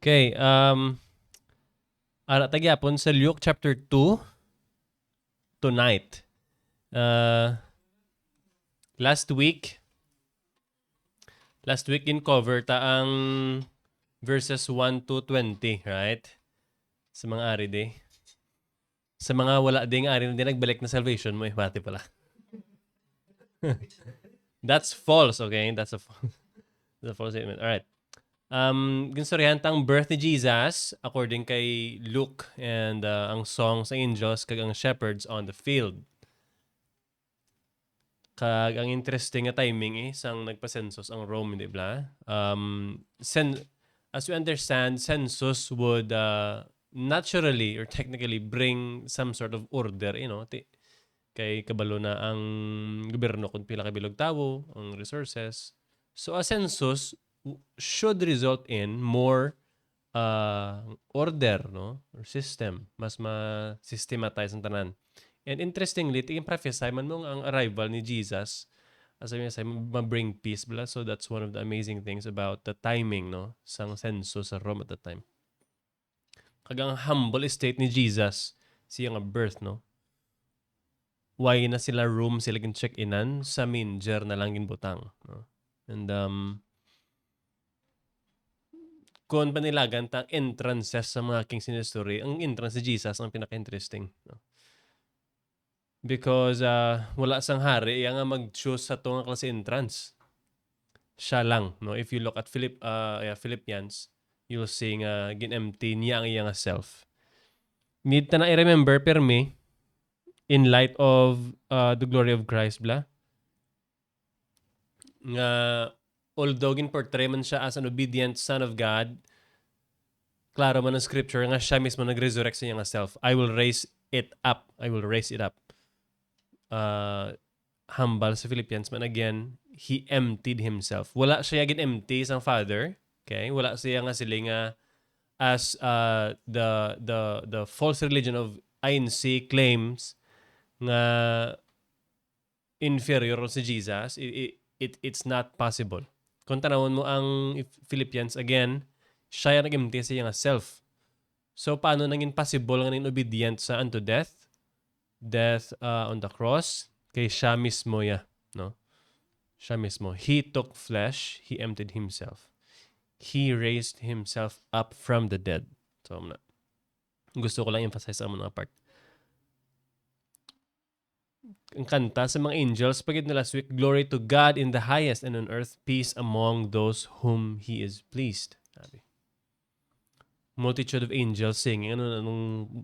Okay, ara tagyapon sa Luke chapter 2 tonight. Last week in cover ta ang verses 1 to 20, right? Sa mga ari di. Sa mga wala ding ari na di nagbalik na salvation mo, bati pala. That's false, okay? That's a false statement. All right. Ginsorihan tang birth ni Jesus according kay Luke and ang song sa angels kag ang shepherds on the field. Kag ang interesting nga timing sang nagpa-census ang Rome, di ba? As we understand, census would naturally or technically bring some sort of order, kay kabalo na ang gobyerno kung pila kabilog tawo, ang resources. So a census should result in more order, no? Or system. Mas ma-systematize ang tanan. And interestingly, tingin prophesy man mong ang arrival ni Jesus as I say, ma-bring peace bla. So that's one of the amazing things about the timing, no? Sang census sa Rome at the time. Kagang humble state ni Jesus siya nga birth, no? Why na sila room sila gin check-inan sa manger na lang ginbutang, no? And kung panilagan ta entrances sa mga kings in history, ang entrance ni Jesus ang pinaka-interesting, no? Because wala sang hari yang nga mag-choose sa tunga klase entrance. Siya lang, no? If you look at Philippians, you'll see nga gin-empty niya ang iyang self. Need ta na i-remember permi in light of the glory of Christ bla. Nga although gin-portray man siya as an obedient son of God, klaro man ang scripture nga siya mismo nag-resurrect sa iyang self. I will raise it up. Humble sa Philippians, man again, he emptied himself. Wala siya gin empty sang Father, okay? Wala siya nga sila nga as the false religion of INC claims nga inferior si Jesus. It's not possible. Kung tanawon mo ang Philippians, again, siya nag-empty sa iyang self. So paano naging possible nga naging obedient sa unto death? Death on the cross? Kay siya mismo no? Siya mismo. He took flesh, he emptied himself. He raised himself up from the dead. So, gusto ko lang emphasize sa mga part. Ang kanta sa mga angels, pagid na last week, glory to God in the highest and on earth, peace among those whom He is pleased. Sabi. Multitude of angels singing. Ano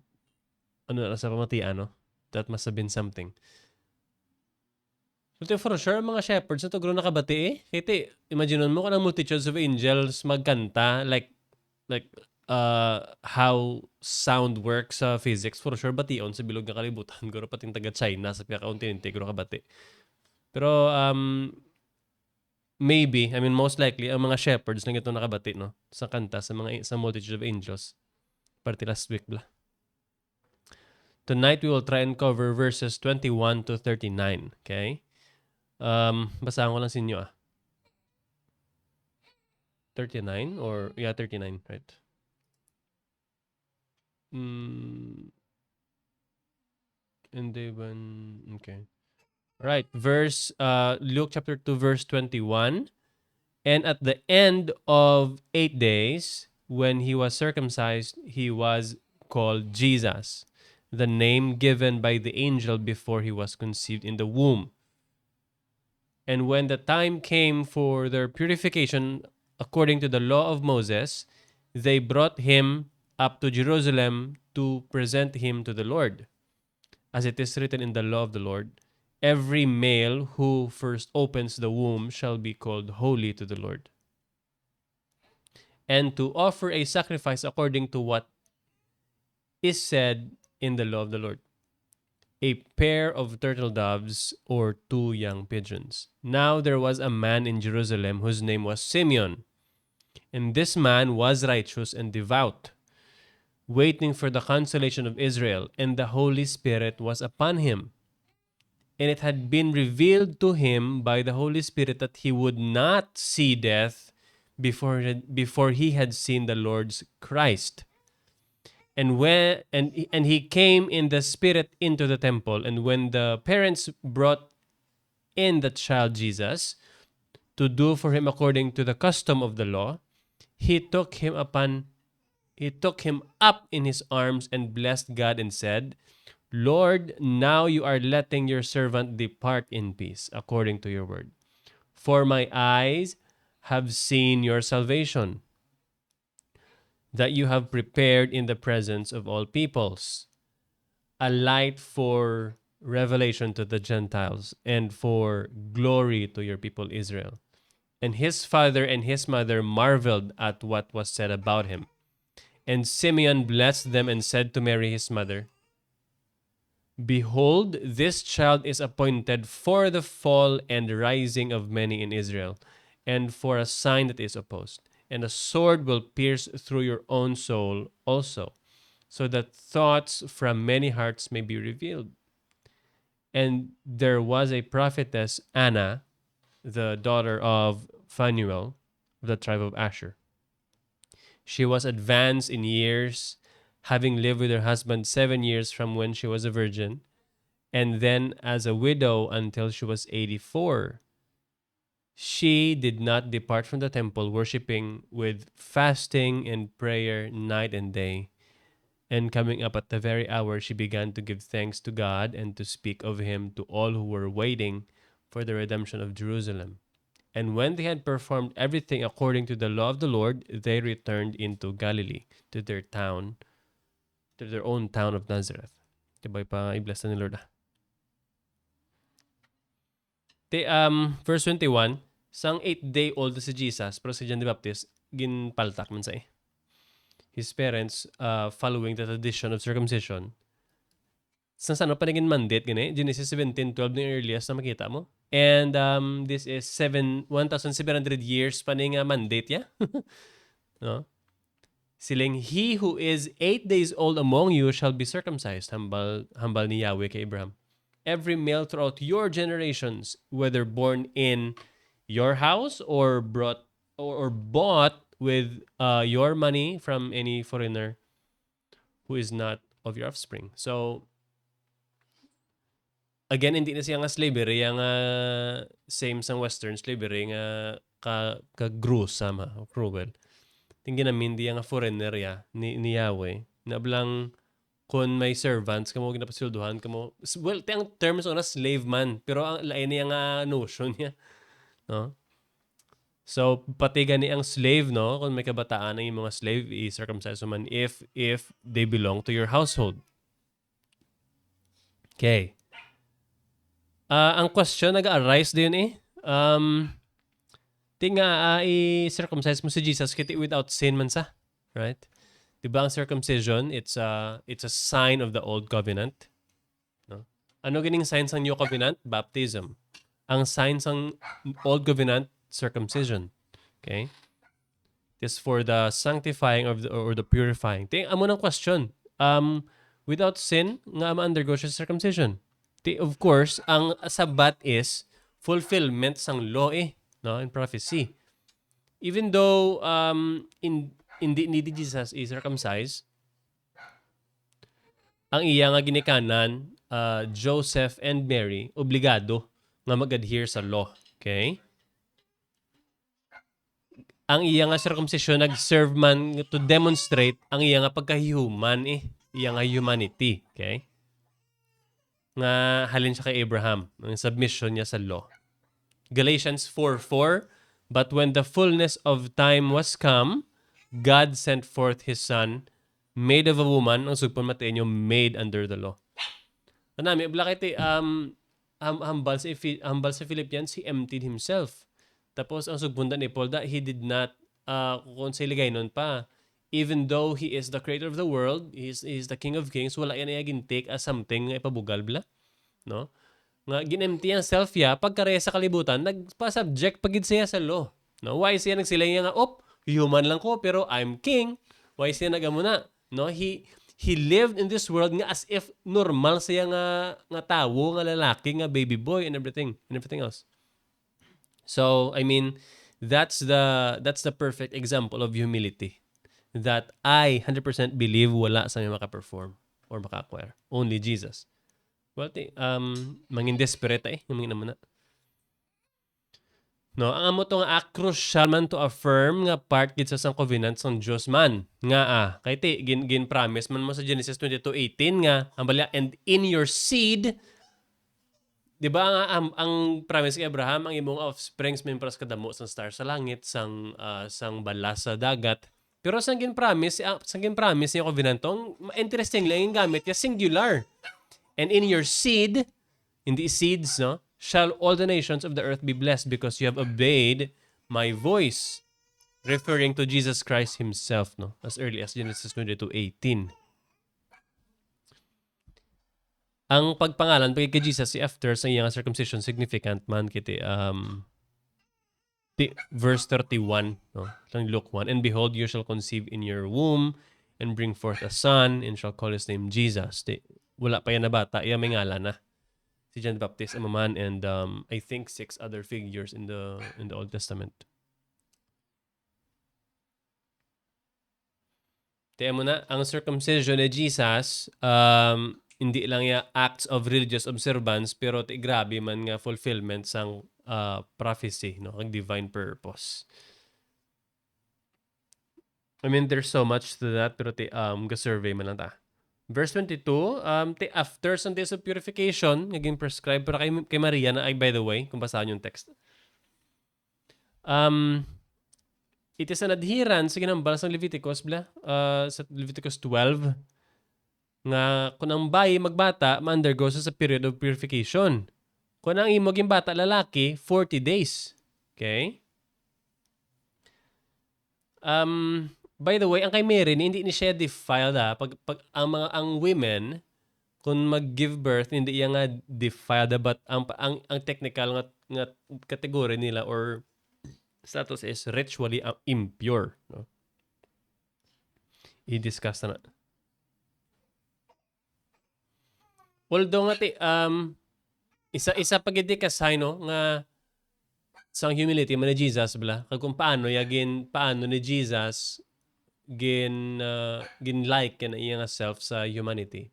na sa pamatian, no? That must have been something. So, for sure, mga shepherds na to gano'n nakabati Kaya imagine mo ka ng multitudes of angels magkanta like how sound works sa physics. For sure, bation sa bilog ng kalibutan. Guro pating taga China sa pinaka-continente guro kabati. Pero maybe, most likely, ang mga shepherds na ito nakabati, no? Sa kanta, sa multitude of angels. Parte last week bla. Tonight, we will try and cover verses 21 to 39. Okay? Basahan ko lang sa inyo 39 or 39, right? And okay. Right, Luke chapter 2 verse 21. And at the end of 8 days, when he was circumcised, he was called Jesus, the name given by the angel before he was conceived in the womb. And when the time came for their purification according to the law of Moses, they brought him up to Jerusalem to present him to the Lord. As it is written in the law of the Lord, every male who first opens the womb shall be called holy to the Lord. And to offer a sacrifice according to what is said in the law of the Lord, a pair of turtle doves or 2 young pigeons. Now there was a man in Jerusalem whose name was Simeon. And this man was righteous and devout, waiting for the consolation of Israel, and the Holy Spirit was upon him. And it had been revealed to him by the Holy Spirit that he would not see death before he had seen the Lord's Christ. And he came in the spirit into the temple, and when the parents brought in the child Jesus to do for him according to the custom of the law, he took him up in his arms and blessed God and said, Lord, now you are letting your servant depart in peace according to your word. For my eyes have seen your salvation, that you have prepared in the presence of all peoples, a light for revelation to the Gentiles and for glory to your people Israel. And his father and his mother marveled at what was said about him. And Simeon blessed them and said to Mary his mother, Behold, this child is appointed for the fall and rising of many in Israel, and for a sign that is opposed. And a sword will pierce through your own soul also, so that thoughts from many hearts may be revealed. And there was a prophetess, Anna, the daughter of Phanuel, of the tribe of Asher. She was advanced in years, having lived with her husband 7 years from when she was a virgin, and then as a widow until she was 84. She did not depart from the temple, worshiping with fasting and prayer night and day. And coming up at the very hour, she began to give thanks to God and to speak of him to all who were waiting for the redemption of Jerusalem. And when they had performed everything according to the law of the Lord, they returned into Galilee, to their own town of Nazareth. Diba pa i-bless na ni Lord? Verse 21, sang 8-day-old si Jesus, pero si John the Baptist, ginpaltak man sa his parents, following the tradition of circumcision. Sa ano pa naging mandate, gani? Genesis 17:12 ng earliest na makita mo. And this is 1,700 years pa ning mandate ya. No? Siling, he who is 8 days old among you shall be circumcised. Hambal ni Yahweh kay Abraham. Every male throughout your generations, whether born in your house or bought with your money from any foreigner who is not of your offspring. So, again, hindi na siya nga slavery, yung same sa western slavery, nga ka-gruesome, cruel. Tingin namin, di nga foreigner ya, ni Yahweh. Nablang, kung may servants, kamo ginapasilduhan, kamo, well, tiyang terms on a slave man, pero ang lain niya nga notion niya. No? So, pati gani ang slave, no? Kung may kabataan ng mga slave, i-circumcise man if they belong to your household. Okay. Ang question nag-arise din i-circumcise mo si Jesus kiti without sin man sa. Right? Diba ang circumcision, it's a sign of the old covenant. No? Ano gining signs ng new covenant? Baptism. Ang signs ng old covenant, circumcision. Okay? This for the sanctifying or the purifying. Amo ng question. Without sin, nga ma-undergo siya circumcision. Of course, ang sabat is fulfillment sang law no, in prophecy. Even though hindi Jesus is circumcised, ang iya nga ginikanan, Joseph and Mary, obligado nga mag-adhere sa law. Okay? Ang iya nga circumcision nag-serve man to demonstrate ang iya nga pagkahuman iya nga humanity. Okay? Nga halin siya kay Abraham, ang submission niya sa law. Galatians 4:4, but when the fullness of time was come, God sent forth His Son, made of a woman, ang sugpon matain nyo, made under the law. Kanami, blakit hambal sa Philippians, He emptied Himself. Tapos ang sugbundan ni Paul, that He did not, kung sa iligay nun pa, even though He is the creator of the world, He is the King of Kings, wala yan gintik as something nga ipabugal bla. No? Nga ginempty ang self ya, pagkare sa kalibutan, nagpa-subject pagid siya sa law. No? Why siya nagsilay nga, human lang ko, pero I'm king. Why siya nagamuna? No? He lived in this world nga as if normal siya nga tawo, nga lalaki, nga baby boy, and everything else. So, I mean, That's the perfect example of humility. That I 100% believe wala sa may maka-perform or maka-acquire. Only Jesus. Well, mangin desperate yung mga naman na. No, ang amo to nga crucial man to affirm nga part gid sa sang covenant sang Dios man. Nga kay ti gin promise man mo sa Genesis 22:18 nga ang balya and in your seed. 'Di ba nga ang promise kay Abraham ang imong offsprings membras kadamo sang star sa langit sang balas sa dagat. Pero sang gin promise niya covenant tong interesting lang yung gamit niya singular. And in your seed, in the seeds, no, shall all the nations of the earth be blessed because you have obeyed my voice. Referring to Jesus Christ himself, no, as early as Genesis 22:18. Ang pagpangalan pag kay Jesus si after sa iyang circumcision significant man kiti verse 31, no, lang Luke 1, and behold you shall conceive in your womb and bring forth a son and shall call his name Jesus. Wala pa yan na bata, iya may ngalan na. Si John the Baptist, amaman, and I think 6 other figures in the Old Testament. Tiyan mo na, ang circumcision ni Jesus, hindi lang ya acts of religious observance, pero grabe man nga fulfillment sang prophecy, no, ang divine purpose. I mean, there's so much to that, pero ga-survey man lang ta. Verse 22, after some days of purification, naging prescribed para kay Maria na, by the way, kung basahan yung text. It is an adherence sa ginambal sa Leviticus, sa Leviticus 12, nga kung ang bayi magbata, ma-undergo sa period of purification. Kung ang imog yung bata lalaki, 40 days. Okay? By the way, ang kay Mary, hindi ni siya defiled Pag ang women, kung mag-give birth, hindi iya nga defiled but ang technical nga category nila or status is ritually impure. No? I-discuss na. Although nga isa pagidi ka sign no nga sang humility man ni Jesus kag kung paano ni Jesus gin like na iya nga self sa humanity.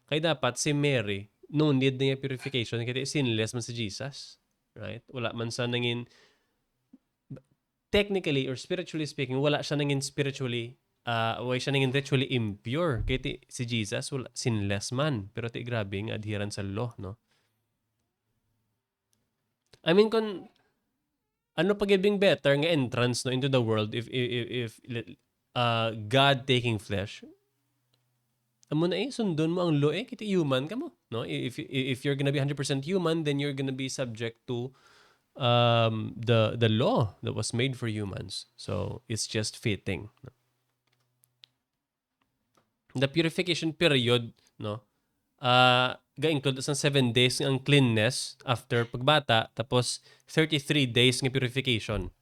Kay dapat si Mary no need niya purification kay sinless man si Jesus, right? Wala man sa nangin technically or spiritually speaking, wala siya nangin spiritually way siya nangin ritually impure. Kaya si Jesus, wala, sinless man. Pero grabe nga adherence sa law, no? I mean, kung ano pagiging better nga entrance no into the world if God taking flesh, amo na sundon mo ang law kiti human ka mo, no? If you're gonna be 100% human, then you're gonna be subject to the law that was made for humans. So it's just fitting. The purification period, no? Ga-include sa 7 days ng cleanness after pagbata, tapos 33 days ng purification.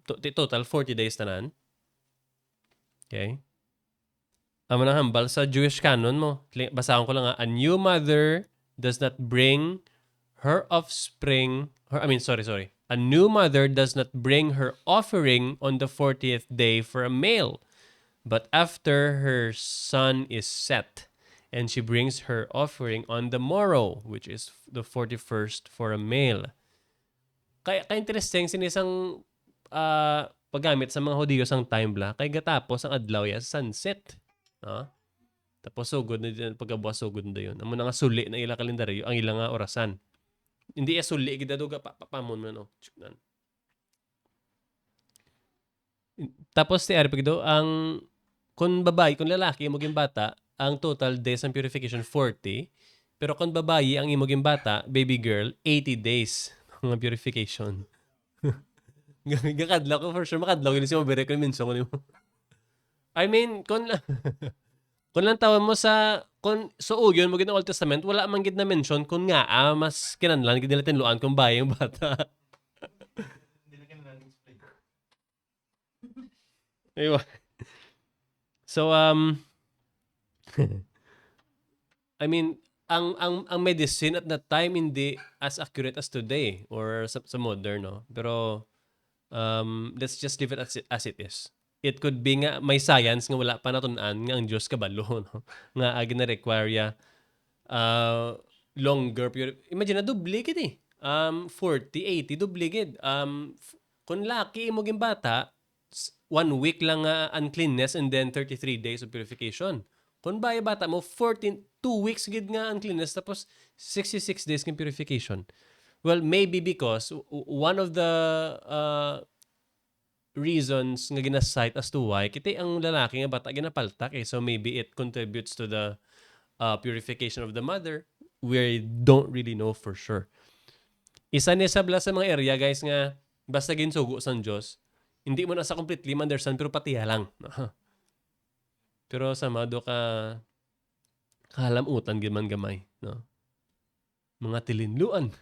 Total 40 days tanan. Okay? Amo nang hambal sa Jewish canon mo. Basahan ko lang a new mother does not bring her offspring, a new mother does not bring her offering on the 40th day for a male, but after her son is set, and she brings her offering on the morrow, which is the 41st for a male. Kaya interesting sinisang paggamit sa mga Hudiyo sang time kay gatapos ang adlaw ya sunset. Tapos sugod na din pagkabuas sugod na yun. Amo na nga suli na ila kalendaryo ang ilang nga orasan. Hindi suli gid daw papamon mo no. Tapos ti do ang kung babae, kung lalaki imong bata, ang total days ng purification 40. Pero kung babae ang imong bata, baby girl, 80 days ng purification. Gakadlaw ko for sure makadlaw yun si mabere ko minsan ko nimo. I mean, kung lang tawon mo sa kung yun mo gid Old Testament, wala man gid na mention kung nga mas kinahanglan gid nila tinluan kung bae yung bata. Aywa. So I mean, ang medicine at that time hindi as accurate as today or sa modern, no? Pero let's just leave it as it is. It could be nga may science nga wala pa natun-an nga ang Diyos kabalo, no? Nga agi na require ya longer period. Imagine na duplicate eh. 40, 80 duplicate. Kung laki mo ging bata, 1 week lang uncleanness and then 33 days of purification. Kung bata mo, 2 weeks gid nga uncleanness tapos 66 days ng purification. Well, maybe because one of the reasons nga ginasite as to why kita ang lalaki nga bata ginapaltak eh. So maybe it contributes to the purification of the mother. We don't really know for sure. Isa ni sabla sa mga area guys nga basta ginsugo sang Diyos, hindi mo na sa completely understand pero patiya lang. Pero sa mado ka kahalamutan giman gamay, no? Mga tilinluan.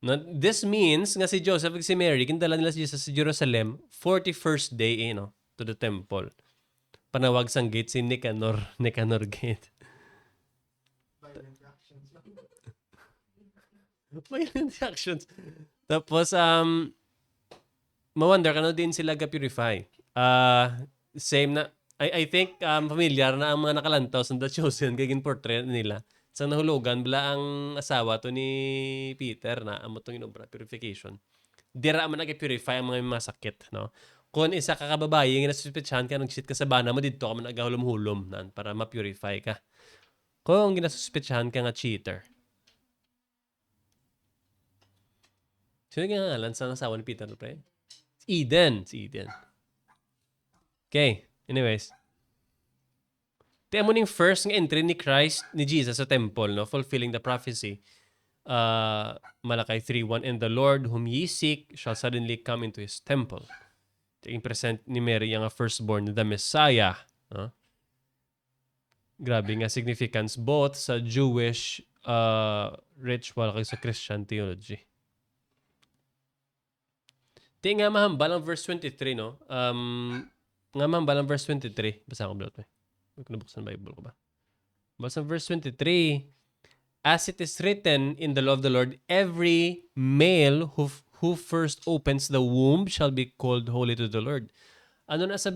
No, this means nga si Joseph at si Mary kindala nila si Jesus sa Jerusalem 41st day no, to the temple. Panawag sang gate si Nicanor gate. Violent actions. Tapos mawonder ka din sila ga-purify. Same na I think familiar na ang mga nakalantaw sa The Chosen gaging portrait nila. Sa nahulugan bala ang asawa to ni Peter na amo tong inobra purification. Dira man nag-purify ang mga masakit, no? Kung isa ka kababaye nga nasuspetsahan ka nag-shit ka sa bana mo didto ka man nagahulom-hulom nan para ma-purify ka. Kung ginasuspetsahan ka nga cheater. Sino nga ngalan sa asawa ni Peter, pre? Eden. Si Eden. Okay. Anyways. Tiyan mo ning first nga entry ni Christ, ni Jesus sa temple, no? Fulfilling the prophecy. Malakay 3:1, and the Lord whom ye seek shall suddenly come into his temple. Tingin present ni Mary yung firstborn, the Messiah. No? Grabe nga significance both sa Jewish ritual kag sa Christian theology. Di nga mahambal ang verse 23, no? Nga mahambal ang verse 23. Basa ko blot. Kung nabuksan Bible ko ba? Basa verse 23. As it is written in the law of the Lord, every male who first opens the womb shall be called holy to the Lord. Ano na sa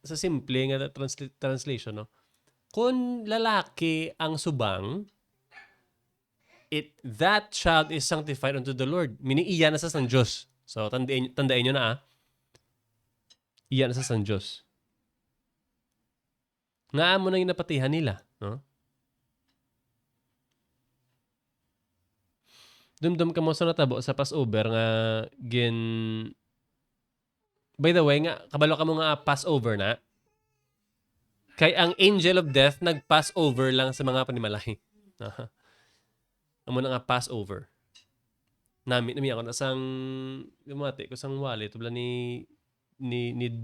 simple nga translation, no? Kung lalaki ang subang, that child is sanctified unto the Lord. Meaning, iya na sa sang Diyos. So, tandaan nyo na iya na sa sang Diyos. Nga mo na yung napatihan nila. No? Dumdum ka mo sa natabo sa Passover nga by the way, nga kabalo ka mo nga Passover na. Kay ang angel of death nag-pass over lang sa mga panimalay. Amo na nga Passover. Nami ako na sang gumati ko sang wallet tubla ni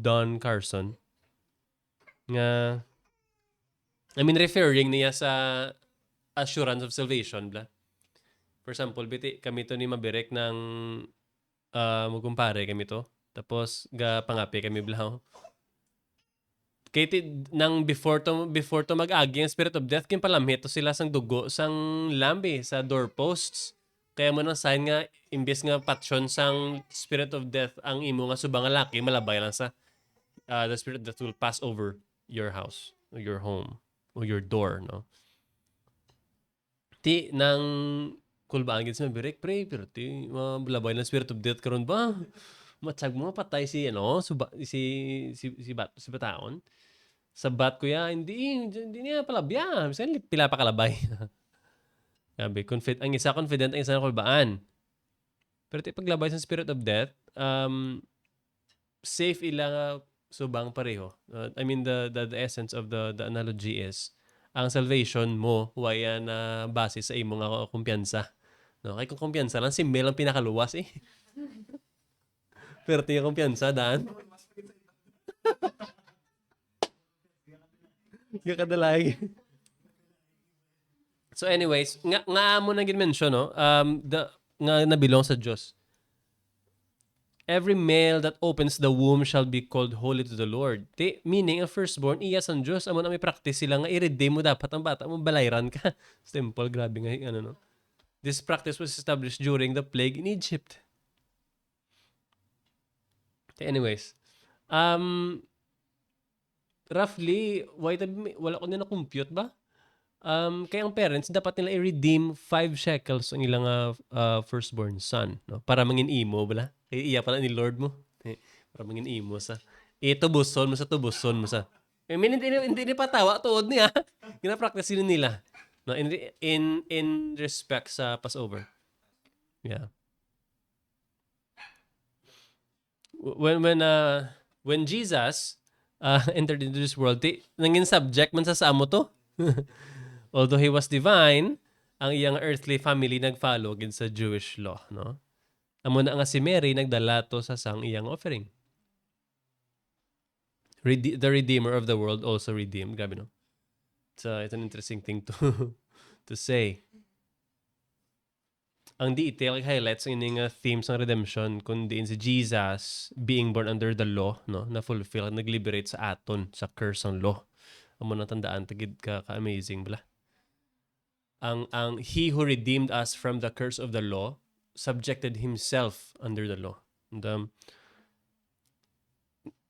Don Carson nga referring niya sa assurance of salvation bla. For example, biti kami to ni mabirek ng magkumpare kami to. Tapos ga pangapi kami bla. Kaya nang before to mag-agi ang spirit of death kin palamhit to sila sang dugo sang lambi sa doorposts. Kaya mo nang sign nga, imbes nga patsyon sang spirit of death, ang imo nga subang nga laki, malabay lang sa the spirit that will pass over your house, or your home, or your door, no? Ti, nang kulbaan gid sa birek, pre, pero ti, malabay lang spirit of death karon ba? Matsag mo, patay si bataon. Sa bat ko ya, hindi niya palabya. Minsan, pila pa kalabay. Sabi, ang isa confident, ang isa nakulbaan. Pero paglabay sa spirit of death, safe ilang subang pareho. I mean, the essence of the analogy is, ang salvation mo, waya na base sa imo nga kumpiyansa. No? Kaya kung kumpiyansa lang, si Mel ang pinakaluwas eh. Pero tingin kumpiyansa, daan. Kakadalay. So anyways, nga mo na gin-mention, no? Nga nabilong sa Diyos. every male that opens the womb shall be called holy to the Lord. Meaning, ang firstborn, iya sa Diyos. Amo na may practice sila nga, i-redeem mo dapat ang bata mo, balayran ka. Simple, grabe nga, ano no. This practice was established during the plague in Egypt. Anyways, roughly, wala ko na compute ba? Kaya ang parents, dapat nila i-redeem 5 shekels ang ilang firstborn son. No? Para mangin imo, bala? Kaya iya pala ni Lord mo. Para mangin imo sa. Tubuson mo sa. Hindi patawa, tuod niya. Gina-practice nila. No? In respect sa Passover. Yeah. When Jesus entered into this world, nangin subject man sa samo to. Although he was divine, ang iyang earthly family nag-follow gid sa Jewish law, no? Amo na nga si Mary nagdala to sa sang iyang offering. The Redeemer of the world also redeemed. Grabe, no? It's an interesting thing to say. Ang detail highlights ang ining themes ng redemption kundi si Jesus being born under the law, no? Na fulfill, nag-liberate sa aton sa curse ng law. Amo na tandaan tagid ka-amazing bala. Ang he who redeemed us from the curse of the law subjected himself under the law. And,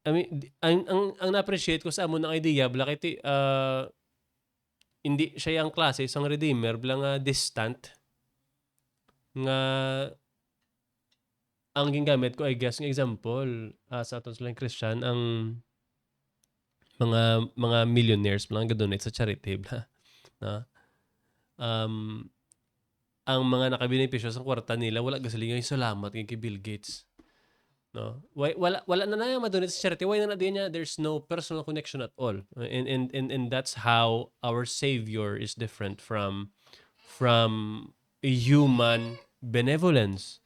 I mean, ang na-appreciate ko sa amo ng idea, bakit hindi siya yung klase, isang redeemer, nga distant, nga ang gingamit ko, I guess, ng example, sa aton silang Christian, ang mga millionaires lang ga-donate sa charity, bla, na ang mga nakabenepisyo sa kwarta nila, wala gasaling salamat kay Bill Gates. No? Wala na yung madonate sa charity. Why na din niya? There's no personal connection at all. And that's how our Savior is different from a human benevolence.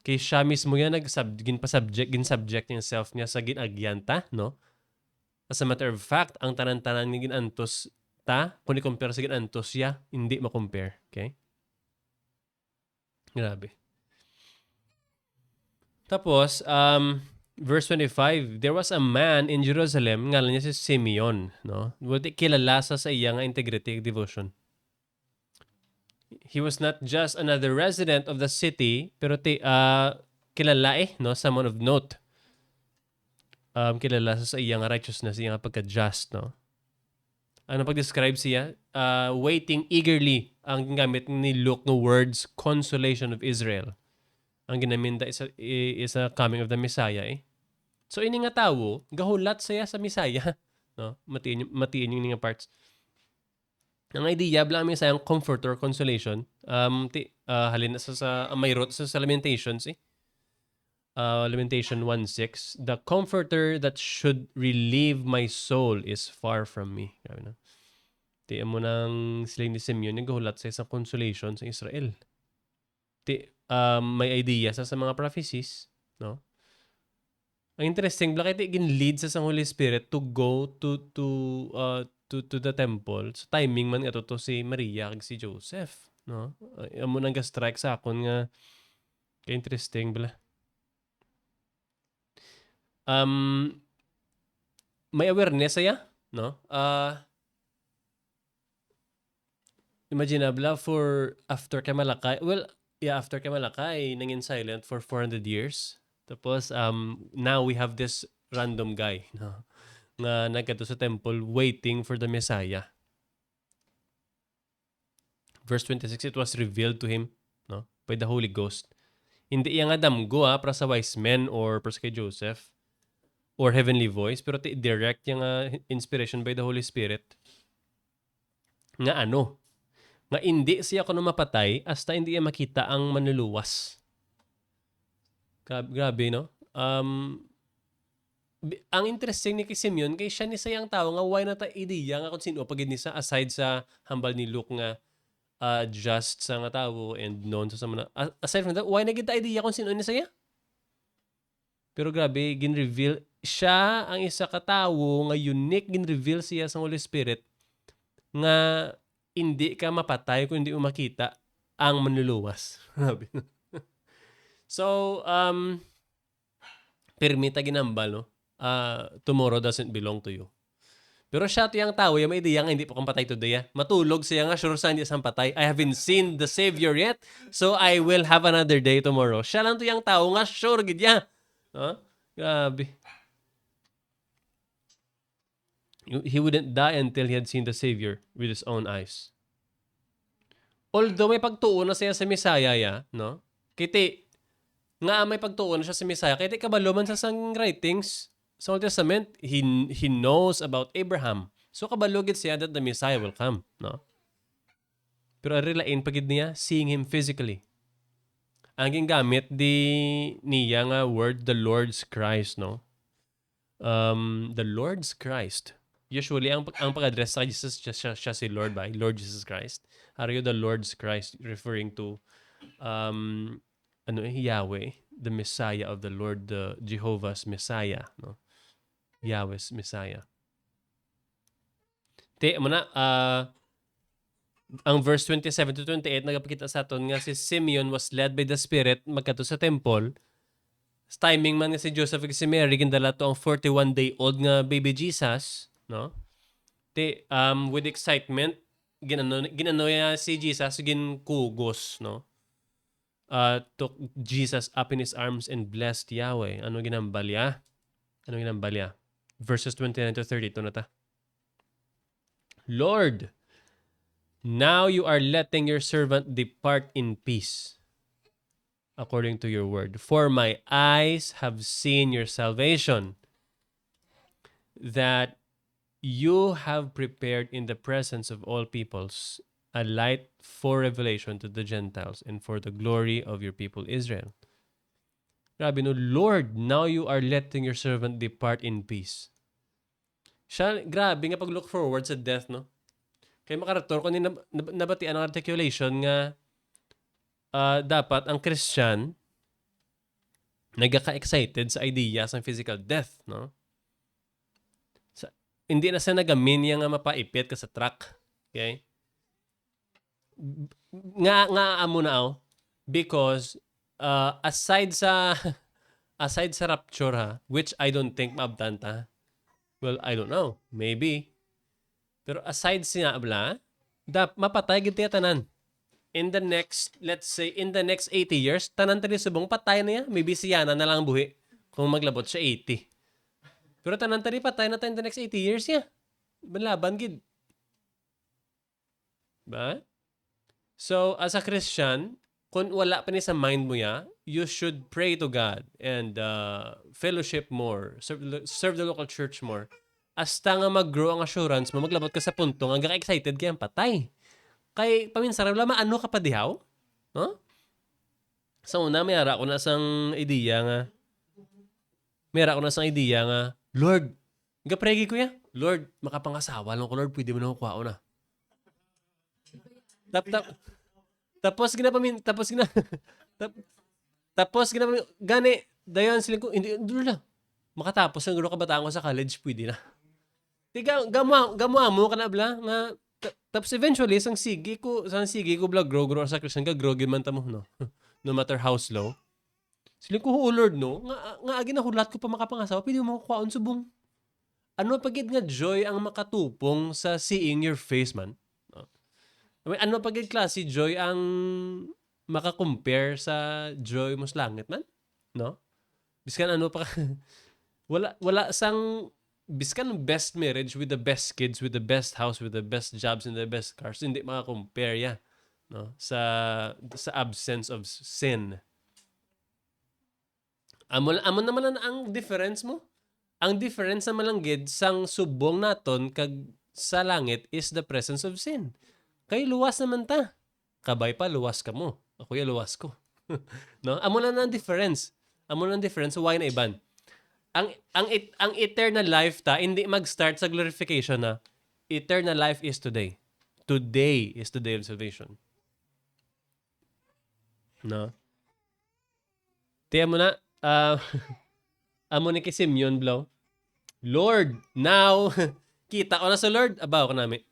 Kay siya mismo yan gin-subject yung self niya sa ginagyanta, no? As a matter of fact, ang tanan-tanan ng ginantos kung i-compare sa ginantos siya, hindi ma-compare. Okay? Grabe. Tapos, verse 25, there was a man in Jerusalem, ngalan niya si Simeon, no? Kilala sa iyang integrity and devotion. He was not just another resident of the city, pero kilala no? Someone of note. Kilala sa iyang righteousness, iyang pagka-just, no? Ano pag-describe siya? Waiting eagerly ang gamit ni Luke no words, consolation of Israel. Ang ginaminda is a coming of the Messiah. So ini nga tawo, gahulat siya sa Messiah. No? Matiin yung nga parts. Ang idea, blang Messiah ang comfort or consolation. Halin sa may wrote sa Lamentations. Lamentation 1:6, the comforter that should relieve my soul is far from me. Grabe na. Tiyan mo nang sila ni Simeon yung gahulat sa isang consolation sa Israel. May idea sa mga prophecies, no? Ang interesting, bakit gin-lead sa Holy Spirit to go to the temple. So timing man ito to si Maria kag si Joseph, no? Amo nang ga-strike sa akon nga kay interesting bala. May awareness saya, no? Imaginable for after kay Malakay. Well, yeah, after kay Malakay, nangin silent for 400 years. Tapos, now we have this random guy, no? Nga nagkadto sa temple waiting for the Messiah. Verse 26, it was revealed to him, no? By the Holy Ghost. Hindi iya nga damgo para sa wise men or para sa kay Joseph or heavenly voice, pero direct yung inspiration by the Holy Spirit. Nga ano? Nga hindi siya kuno mapatay hasta hindi iya makita ang manluluwas. Grabe, no? Ang interesting ni Simeon, kay siya ni sayang tao nga why na ta ideya nga kung sino pagid ni sa aside sa hambal ni Luke nga just sa nga tao and known sa mga aside from that, why na kita idea kung sino ni saya? Pero grabe, gin-reveal siya ang isa ka tawo nga unique, gin-reveal siya sa Holy Spirit nga hindi ka mapatay kung hindi mo makita ang manluluwas. So, Permita ginambal, no? Tomorrow doesn't belong to you. Pero siya to yung tao, yung may ideya nga, hindi pa kang patay today. Matulog siya nga, sure sa hindi isang patay. I haven't seen the Savior yet, so I will have another day tomorrow. Siya lang to yung tao nga, sure, gidya. Grabe. He wouldn't die until he had seen the Savior with his own eyes. Although may pagtuon na siya sa Messiah, no? Kiti, nga may pagtuon na siya sa Messiah, kiti kabalo man sa sang writings, sa Old Testament, he knows about Abraham. So kabalugid siya that the Messiah will come, no? Pero arilain pagid niya seeing him physically. Ang gingamit niya nga word the Lord's Christ, no? The Lord's Christ. Usually ang pag-address sa Jesus siya si Lord ba? Lord Jesus Christ. Are you the Lord's Christ referring to Yahweh, the Messiah of the Lord, the Jehovah's Messiah, no? Yahweh's Messiah. Ang verse 27 to 28 nagapakita sa aton nga si Simeon was led by the Spirit magkadto sa temple. Sa timing man nga si Joseph ug si Mary gindala to ang 41-day-old nga baby Jesus, no? With excitement ginano ya si Jesus ginkugos, no? Took Jesus up in his arms and blessed Yahweh. Ano ginambalya? Verses 29 to 32 na ta. Lord, now you are letting your servant depart in peace, according to your word. For my eyes have seen your salvation, that you have prepared in the presence of all peoples a light for revelation to the Gentiles and for the glory of your people Israel. Grabe no, Lord, now you are letting your servant depart in peace. Siya, grabe nga pag-look forward sa death, no? Kaya makarator ko nabatian ang articulation nga dapat ang Christian nagka-excited sa idea sa physical death, no? Hindi na siya nagamin nga mapaipit ka sa truck. Okay? Nga amo na because aside sa rapture which I don't think maabdanta. Well, I don't know. Maybe. Pero aside siya mapatay gid tanan. In the next, let's say, in the next 80 years, tanan tani subong patay na ya. Maybe siya na lang buhi kung maglabot siya 80. Pero tanan tani patay na tayo in the next 80 years ya. Banlaban gid. Ba? So, as a Christian, kung wala pa ni sa mind mo you should pray to God and fellowship more, serve the local church more. Hasta nga mag-grow ang assurance mo, maglabot ka sa punto nga ka-excited kaya patay. Kay paminsan wala maano ka pa dihaw? No? Sa una, mayara ko na sang idea nga, Lord, gapregi ko ya. Lord, makapangasawa lang ko, Lord, pwede mo na kukwao na. Tapos gani, dayon sila ko, hindi, lang. Makatapos ang guro kabataan ko sa college, pwede na. Gamu ka na bla, nga, tapos eventually, sang sige ko bla, grow sa Christian ka, grow man tamo, no? No matter how slow. Sila ko, oh Lord, no? Nga agi na hulat ko pa makapangasawa, pwede mo makukuhaon subong. Ano pagid nga joy ang makatupong sa seeing your face, man? No? Ano pagid klase joy ang makakompare sa joy mo sa langit, man? No? Biskan ano pa wala sang biskan best marriage with the best kids, with the best house, with the best jobs and the best cars, hindi maka-compare no? Sa absence of sin. Amon naman ang difference mo. Ang difference naman lang gid sang subong naton kag sa langit is the presence of sin. Kay luwas naman ta. Kabay pa luwas ka mo. Ako luwas ko. No? Amo na ang difference. Why na iban? Ang eternal life hindi mag-start sa glorification na. Eternal life is today. Today is the day of salvation. No? Tiyan mo na, amo ni Simeon blow. Lord, now, kita ko na sa Lord, abaw ko namin.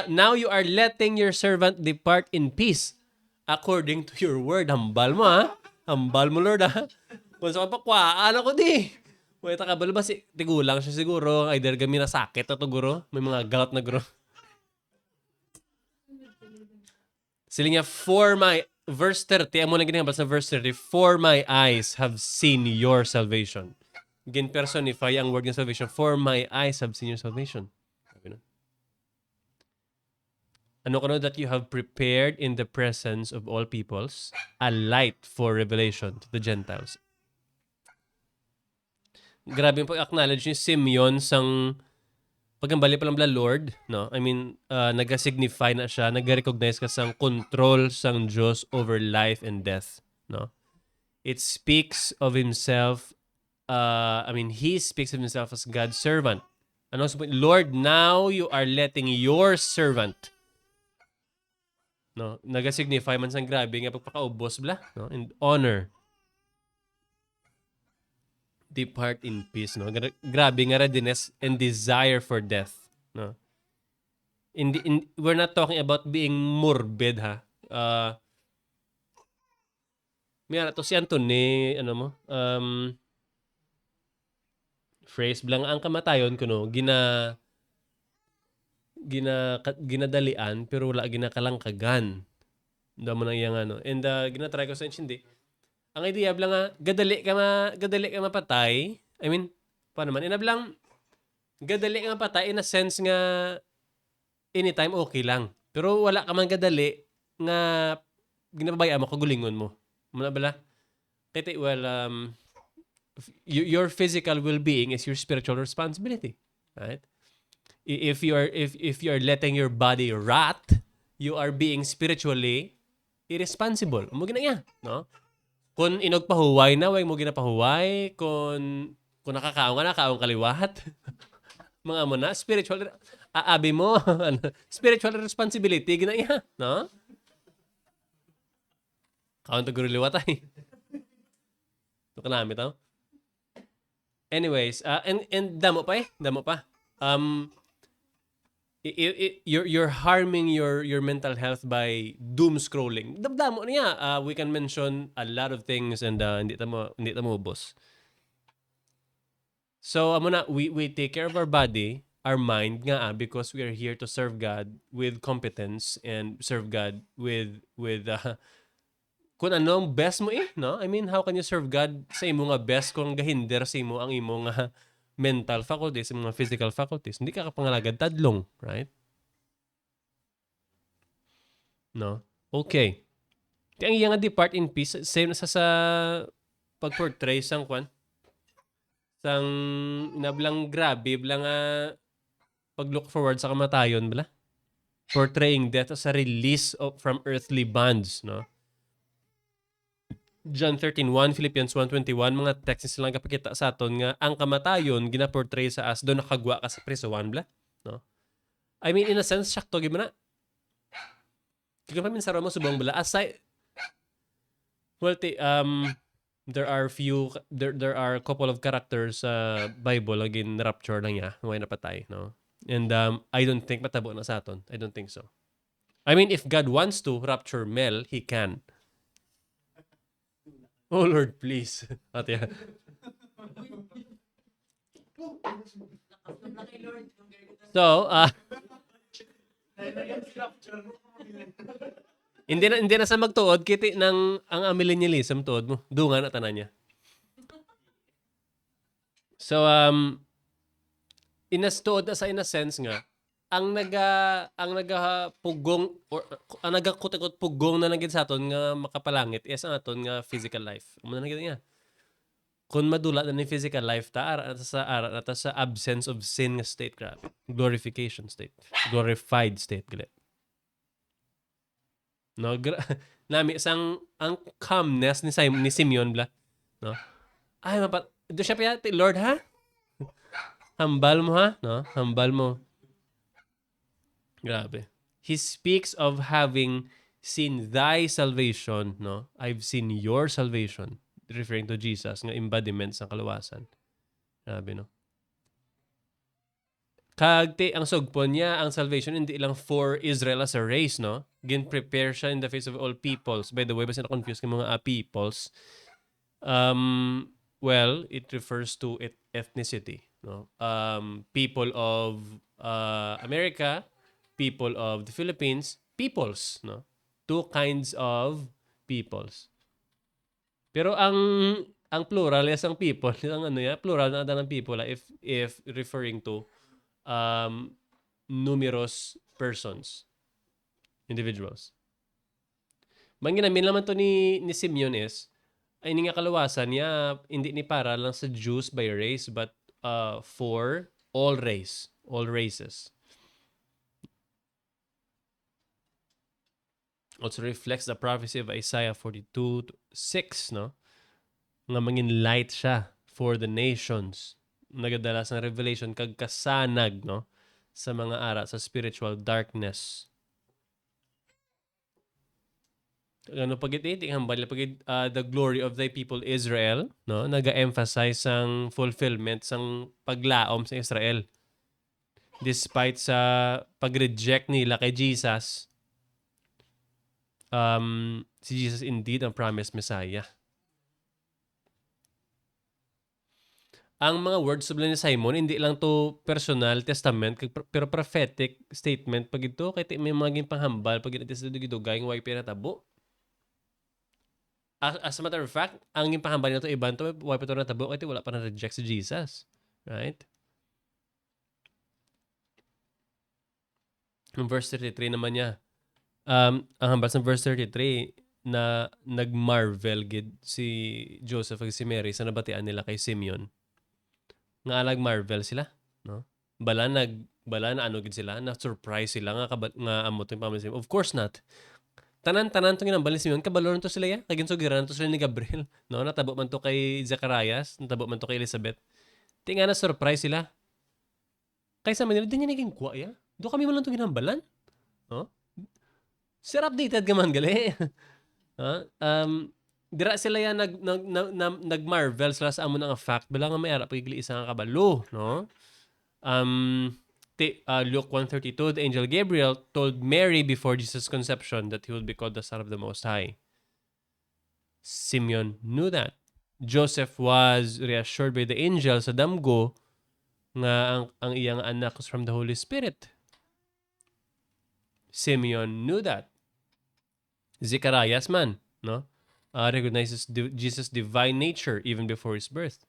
Now you are letting your servant depart in peace according to your word. Hambal mo Hambal mo, Lord Kung sa pakwaan ako di. Wait, kabalo ba si tigulang siya siguro. Either gami na sakit ato guro. May mga gout na guro. Sila nga, for my, verse 30, amo na ginagabal sa verse 30, for my eyes have seen your salvation. Gin-personify ang word ng salvation. For my eyes have seen your salvation. Ano ko that you have prepared in the presence of all peoples a light for revelation to the Gentiles. Grabe yung pag-acknowledge ni Simeon sang pagkambali pa lang bala Lord, no? I mean, nag-signify na siya, nag-recognize ka sang control sang Diyos over life and death, no? It speaks of himself, he speaks of himself as God's servant. Ano sa point? Lord, now you are letting your servant, no? Nag-signify man sang grabe nga pagpakaubos bla, no? And honor. Depart in peace, no? Grabe nga readiness and desire for death, no? We're not talking about being morbid, ha? May to si Anthony, ano mo? Phrase blang ang kamatayon kuno ginadalian pero wala ginakalangkagan. Damo nang iyang ano. And ginatry ko sa hindi. Ang idea blang nga gadali ka mapatay. I mean, paano man inablang gadali ka mapatay in a sense nga anytime okay lang. Pero wala ka man gadali nga ginapabayaan mo kagulingon mo. Muna bala? Kaya your physical well-being is your spiritual responsibility, right? If you are letting your body rot, you are being spiritually irresponsible. Mo ginaya, no? Kung inogpahuway na, way mo ginapahuway. Kung nakakaon ka na, kaong kaliwat. Mga mo na, spiritual, aabi mo, spiritual responsibility, ginaya, no? Kaon to guru liwatay. Ito ka namin, no? Anyways, and damo pa. You're harming your mental health by doom scrolling. Damo niya. We can mention a lot of things and hindi tamo boss. So amo na we take care of our body, our mind nga because we are here to serve God with competence and serve God with kung ano ang best mo no? I mean, how can you serve God sa imo nga best kung gahinder sa imo ang imo nga mental faculties, mga physical faculties? Hindi ka kapangalagad tadlong, right? No? Okay. Kaya ang iya nga depart in peace, same na sa pag-portray sang kwan. Sang nablang grabe, blang pag-look forward sa kamatayon, bala? Portraying death as a release from earthly bonds, no? John 13:1, Philippians 1:21, mga text silang kapakita sa aton nga ang kamatayon gina-portray sa as do nakagwa ka sa prisowan bla, no? I mean, in a sense, sakto gyud man na. Kaya pa minsan mo subong bala aside there are a couple of characters sa Bible again rapture lang ya, way napatay, no? And I don't think matabo na sa aton. I don't think so. I mean, if God wants to rapture Mel, he can. Oh Lord, please. Ate. So, hindi na sa magtuod kiti ng ang amillennialism tuod mo. Dungan na tanan niya. So, in a sense nga, ang nagapugong or ang nagakutikot pugong na lang sa aton nga makapalangit is ang aton nga physical life. Amo na nga. Kung madula na ni physical life ta ara sa absence of sin nga state, grabe. Glorification state. Glorified state gali. No, nami sang ang calmness ni Simeon bla, no? Ay do siya pa Lord ha? Hambal mo ha, no? Hambal mo. Grabe. He speaks of having seen thy salvation, no? I've seen your salvation, referring to Jesus nga embodiment sa kaluwasan. Grabe, no? Kagte ang sugpon niya, ang salvation hindi lang for Israel as a race, no? Gin-prepare siya in the face of all peoples. By the way, basta na-confuse ng mga peoples. Well, it refers to ethnicity, no? People of America, people of the Philippines, peoples, no? Two kinds of peoples. Pero ang plural is ang people, ang ano ya, plural na ng people if referring to um numerous persons, individuals. Manginamin naman to ni Simeon is ay ini nga kalawasan niya hindi ni para lang sa Jews by race but for all races. Also reflects the prophecy of Isaiah 42:6, no? Nga mangin light siya for the nations. Nagadala sa revelation kag kasanag, no? Sa mga ara sa spiritual darkness. Ano pagiti hambal pagit the glory of thy people Israel, no? Naga-emphasize ang fulfillment sang paglaom sa Israel. Despite sa pag-reject nila kay Jesus, si Jesus indeed ang promised Messiah. Ang mga words sa ni Simon, hindi lang to personal testament, pero prophetic statement pag ito, kaya may maging panghambal pag ito sa dugay-dugay, way pinatabo. As a matter of fact, ang impahambal nito iban to, way pa ito natabo, kaya wala pa na-reject si Jesus. Right? Yung verse 33 naman niya, ang hambal sa verse 33, na nagmarvel gid si Joseph ag si Mary sa nabatian nila kay Simeon. Nga alag marvel sila, no? Bala na ano gid sila, na surprise sila nga nga amo to pamasim. Of course not. Tanan-tanan tong ginambal ni Simeon, kabalo to sila ya. Kagin sugiran to sila ni Gabriel, no? Natabo man to kay Zacharias, natabo man to kay Elizabeth. Di nga na surprise sila. Kaysa Manila, di niya naging kuha ya. Do kami mo lang to ginambalan. No? Sir updated ka man gali. Dira sila yan nagmarvel sila sa amo nga fact bala nga may ara pagigli isa nga kabalo, no? Luke 1:32, the angel Gabriel told Mary before Jesus' conception that he would be called the Son of the Most High. Simeon knew that. Joseph was reassured by the angel sa damgo nga ang iyang anak was from the Holy Spirit. Simeon knew that. Zacharias man, no? Recognizes Jesus' divine nature even before his birth.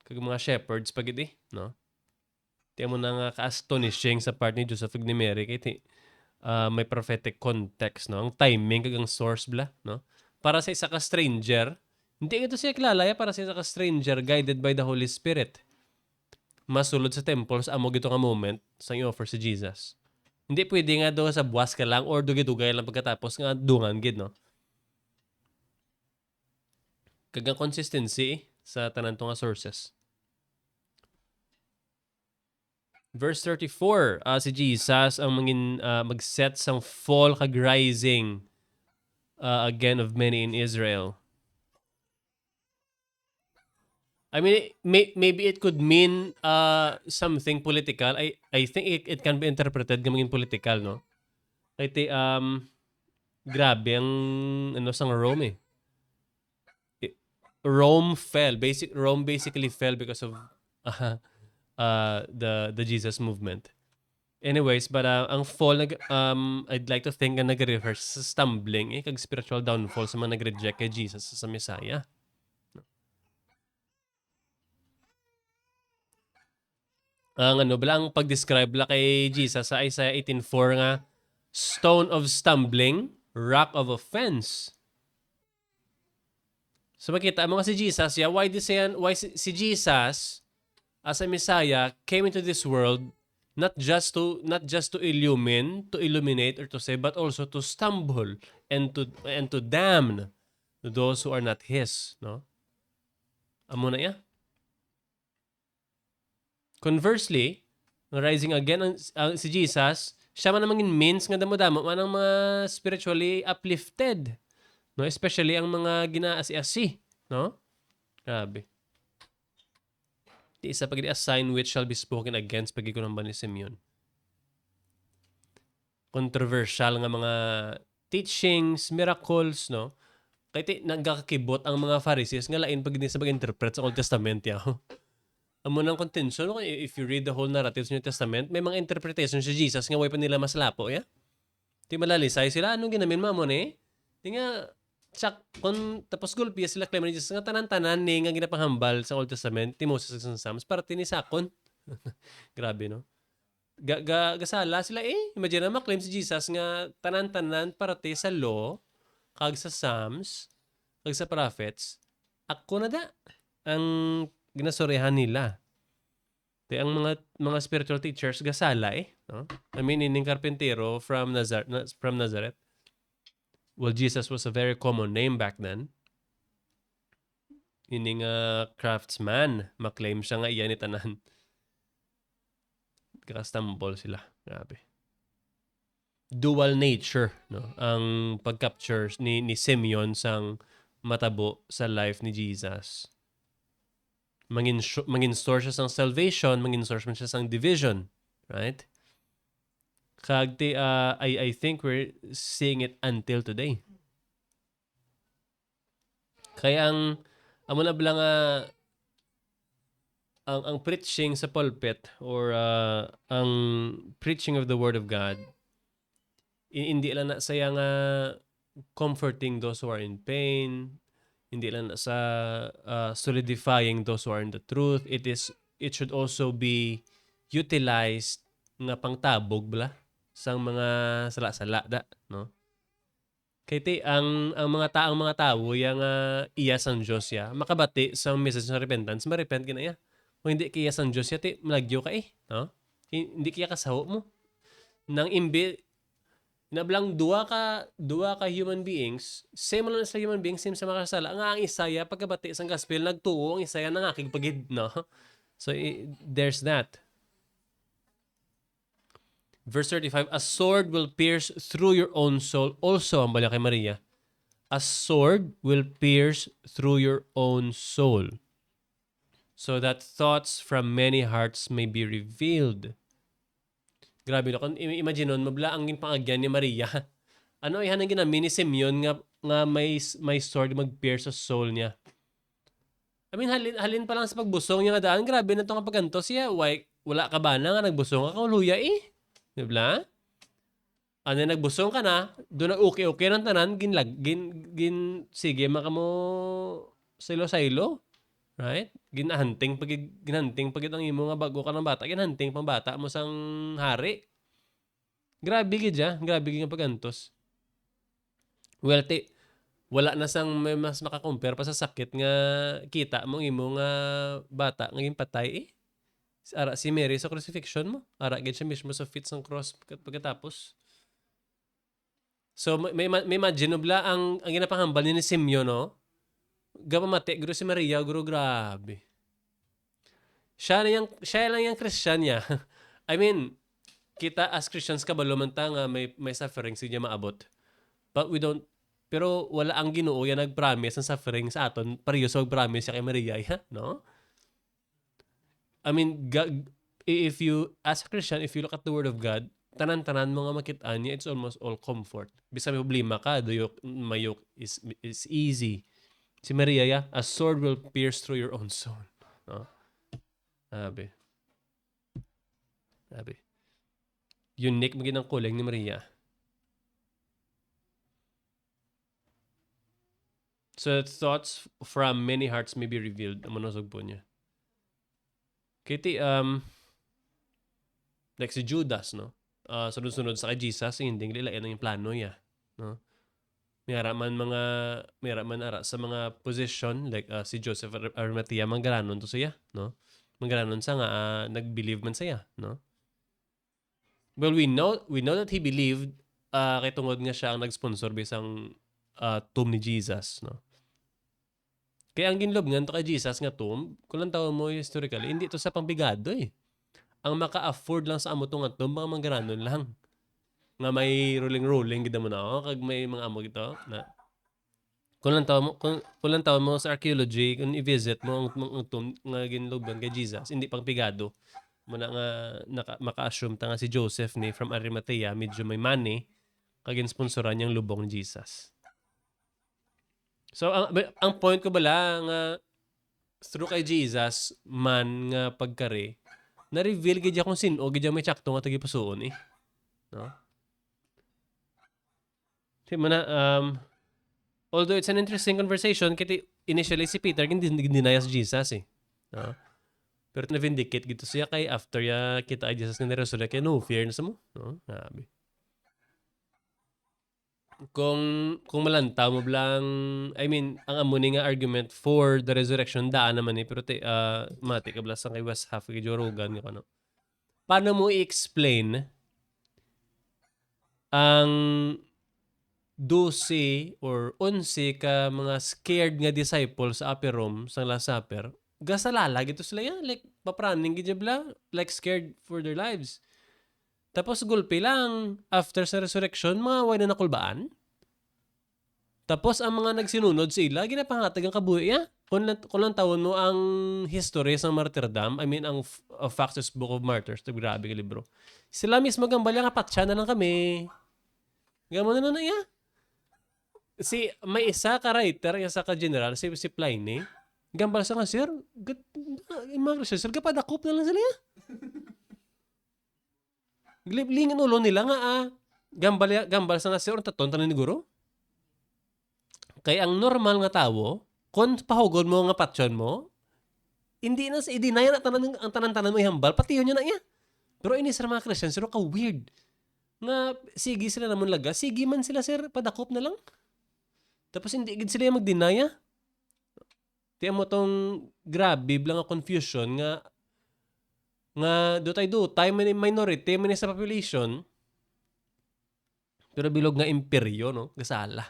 Kag mga shepherds pagiti, no? Tiyan mo na nga ka-astonishing sa part ni Joseph ug ni Mary kay may prophetic context, no? Ang timing kag ang source bla, no? Para sa isa ka stranger, hindi ito siya kilala para sa isa ka stranger guided by the Holy Spirit. Masulod sa temple sa amo gito nga moment sa i-offer si Jesus. Hindi pwede nga do sa buwas ka lang or dugay-dugay lang pagkatapos nga dungan gid, no? Kagang consistency sa tanan to nga sources. Verse 34, si Jesus ang mag-set sang fall kag rising again of many in Israel. I mean, maybe it could mean something political. I think it can be interpreted nga maging political, no? Kaya grabe ang ano sang Rome eh. Rome basically fell because of the Jesus movement. Anyways, but ang fall I'd like to think na nag-reverse sa stumbling kag spiritual downfall sa mga nag-reject kay Jesus sa Messiah. Ang ano bala ang pag-describe la kay Jesus sa Isaiah 18:4 nga stone of stumbling, rock of offense. So makita mo nga si Jesus, why si Jesus as a Messiah came into this world not just to illuminate or to save, but also to stumble and to damn those who are not his, no? Amo na ya. Conversely, rising again si Jesus, siya man namang means nga damo-damo man ang mga spiritually uplifted, no? Especially ang mga ginaasi-asi, no? Grabe. Di isa pag a sign which shall be spoken against pag ikunamba ni Simeon. Controversial nga mga teachings, miracles, no? Kay ti nagkakakibot ang mga Pharisees nga lain pag sa pag-interpret sa Old Testament yaw. Amo nang contention no, if you read the whole narrative sa New Testament, may mga interpretation si Jesus nga way pa nila maslapo ya. Ti malalisay sila anong ginamin mo ni? Ti nga tsak kon tapos gulpi sila claim ni Jesus nga tanan-tanan ni nga ginapanghambal sa Old Testament ti Moses ug Psalms para tinisakon. Grabe no. Gasala sila imagine na claim si Jesus nga tanan-tanan para ti sa law kag sa Psalms kag sa prophets ako na da ang ginasurihan nila. Te ang mga spiritual teachers gasala no? I mean ining karpentero from Nazareth. Well, Jesus was a very common name back then. Ining craftsman, maklaim siya nga iyan ni tanan. Kakastumble sila. Grabe. Dual nature, no? Ang pag-capture ni Simeon sang matabo sa life ni Jesus. Mangin source siya sang salvation, mangin source man siya sang division, right? Kagti I think we're seeing it until today. Kaya amo na bala nga ang preaching sa pulpit or ang preaching of the word of God hindi lang na saya nga comforting those who are in pain, hindi lang na sa solidifying those who are in the truth. It should also be utilized nga pangtabog bala sang mga sala-sala da, no? Kay ti ang mga tao yang iyas ang Dios ya makabati sang message ng repentance, ma-repent kinaya. Kung hindi kaya sang Dios ya ti malagyo ka no? Hindi kaya kasaho mo. Nang nablang dua ka human beings, same lang sa human beings, same sa mga kasala. Nga ang Isaya pagkabati sang gospel nagtuo ang Isaya nang aking pagid, no? So there's that. Verse 35, a sword will pierce through your own soul. Also, ang bala kay Maria, a sword will pierce through your own soul, so that thoughts from many hearts may be revealed. Grabe no, kung imagine nun, mabla ang pangagyan ni Maria. Ano ihan ang ginami ni Simeon nga may sword mag-pierce sa soul niya. I mean, halin pa lang sa pagbusong niya nga daan, grabe na ito nga pagganto siya. Wala ka ba na nga nagbusong ka, luya Diba? Ano nagbusong ka na, doon na okay ng tanan, sige, maka mo silo-silo. Right? Ginhanting pag ang imo nga bago ka ng bata, ginhanting pang bata mo sang hari. Grabe gid ya, grabe gid nga pagantos. Well, wala na sang may mas makakompare pa sa sakit nga kita mo imo nga bata nga patay Ara si Mary sa crucifixion mo. Ara gid siya mismo sa feet sang cross pagkatapos. So may imagine bla ang ginapanghambal ni Simeon no. Gapamati guro si Maria guro grabe. Siya lang yang Christian niya. I mean, kita as Christians kabalo man ta nga may suffering sige maabot. But we don't pero wala ang Ginoo yan nag-promise ng suffering sa aton pareho sa promise siya kay Maria no? I mean, if you, as a Christian, if you look at the Word of God, tanan-tanan mo nga makitaan niya, it's almost all comfort. Bisa may problema ka, my yoke is easy. Si Maria, a sword will pierce through your own soul. No? Sabi. Unique maging ang kuling ni Maria. So thoughts from many hearts may be revealed. Ang manusog po niya. Kiti, like si Judas, no? Sunod-sunod sa kay Jesus, hindi lilayan ang plano niya, no? Mayara man ara sa mga position, like si Joseph Arimathea, manggaranon to siya, no? Manggaranon sa nga, nag-believe man siya, no? Well, we know that he believed, kay tungod nga siya ang nag-sponsor bisang tomb ni Jesus, no? Kaya ang ginlob nga to kay Jesus nga tomb, kung lang tawag mo historically, hindi ito sa pambigado Ang maka-afford lang sa amo to nga tomb, mga manggaranon lang. Nga may rolling gid mo na kag may mga amo gito na kung lang tawag mo sa archaeology, kung i-visit mo ang tomb nga ginlobban kay Jesus, hindi pang pigado. Muna nga maka-assume ta nga si Joseph ni from Arimathea, medyo may money, kag sponsoran niyang lubong ni Jesus. So ang point ko bala nga through kay Jesus man nga pagkari na-reveal gid kung sino gid may tsakto nga tagipusoon eh. No? Di mo na, although it's an interesting conversation, kiti initially si Peter gindinas Jesus eh. No? Pero na-vindicate gito siya kay after ya kita ay Jesus nga niresurrect kay no fear na sa mo. No? Sabi. Kung malantaw mo blang, I mean, ang amuni nga argument for the resurrection daan naman eh, pero mati ka blas kay West Half kay Joe Rogan nga ano. Paano mo i-explain ang 12 or 11 ka mga scared nga disciples sa upper room sa Last Supper, gasalala gito sila yan, like papraning gid bla, like scared for their lives. Tapos gulpi lang after sa resurrection, mga way na nakulbaan. Tapos ang mga nagsinunod sila, ginapangatag ang kabuhi ya. Kung lang tawon mo ang history sa martyrdom, I mean ang Facts Book of Martyrs, ito grabe ka libro. Sila mismo gambala nga patsa na lang kami. Gamon na ya. May isa ka writer, isa ka general, si Pliny. Gambal sa nga, sir, mga Christian, sir, kapadakop na lang sila ya. Gliblingan ulo nila nga gambal sa nga, sir, taton tanan ni guro. Kaya ang normal nga tawo, kung pahugon mo nga patyon mo, hindi na sa i-deny na ang tanan-tanan mo ihambal, pati yun na iya. Pero ini sa mga Christian, sir, ka-weird. Nga, sige sila naman laga, sige man sila, sir, padakop na lang. Tapos hindi gid sila mag-deny. Tiyan mo tong grabe blang nga confusion nga dutay minority man sa population. Pero bilog nga imperyo, no? Gasala.